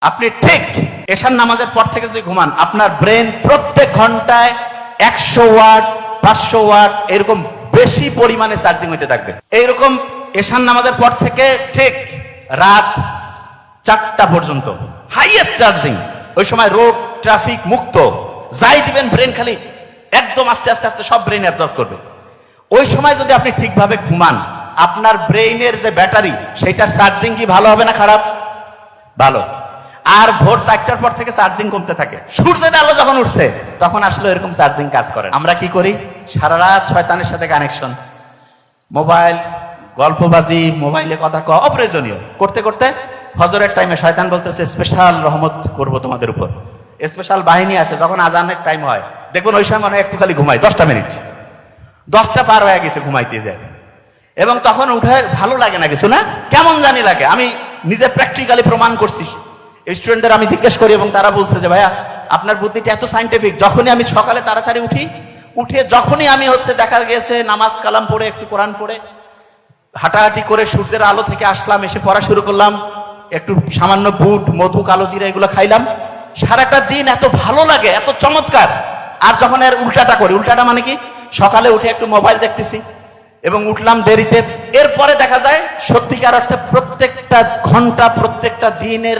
আপনি ঠিক এশার নামাজের পর থেকে যদি ঘুমান, আপনার ব্রেন প্রত্যেক ঘন্টায় 100 ওয়াট 500 ওয়াট এরকম বেশি পরিমাণে চার্জিং হইতে থাকবে। এইরকম এশার নামাজের পর থেকে ঠিক রাত 4টা পর্যন্ত হাইয়েস্ট চার্জিং। ওই সময় রোড ট্রাফিক মুক্ত, যাই দিবেন ব্রেন খালি একদম আস্তে আস্তে আস্তে সব ব্রেন অ্যাবজর্ব করবে। ওই সময় যদি আপনি ঠিকভাবে ঘুমান, আপনার ব্রেইনের যে ব্যাটারি সেটার চার্জিং কি ভালো হবে না খারাপ? ভালো। আর ভোর 4টার পর থেকে চার্জিং কমতে থাকে। সূর্যের আলো যখন উঠছে তখন আসলে এরকম চার্জিং কাজ করে। আমরা কি করি? সারা রাত শয়তানের সাথে কানেকশন, মোবাইল, গল্পবাজি, মোবাইলে কথা কওয়া অপ্রয়োজনীয় করতে করতে ফজরের টাইমে শয়তান বলতেছে স্পেশাল রহমত করব তোমাদের উপর। স্পেশাল বাহিনী আসে যখন আজানের টাইম হয়, দেখবেন ওই সময় মনে হয় একটু খালি ঘুমাই 10টা মিনিট, 10টা পার হয়ে গেছে ঘুমাইতে যায়, এবং তখন উঠে ভালো লাগে না, কিছু না কেমন জানি লাগে। আমি নিজে প্র্যাকটিক্যালি প্রমাণ করছি। স্টুডেন্টদের আমি জিজ্ঞেস করি এবং তারা বলছে যে ভাইয়া আপনার বুদ্ধিটা এত সাইন্টিফিক। যখনই আমি সকালে তাড়াতাড়ি উঠে যখনই আমি দেখা গেছে নামাজ কালাম পড়ে একটু কোরআন পড়ে হাঁটাহাঁটি করে সূর্যের আলো থেকে আসলাম, এসে পড়া শুরু করলাম, একটু সামান্য বুট, মধু, কালো জিরা এগুলো খাইলাম, সারাটা দিন এত ভালো লাগে, এত চমৎকার। আর যখন এর উল্টাটা করি, উল্টাটা মানে কি, সকালে উঠে একটু মোবাইল দেখতেছি এবং উঠলাম দেরিতে, এরপরে দেখা যায় সত্যিকার অর্থে প্রত্যেকটা ঘন্টা প্রত্যেকটা দিনের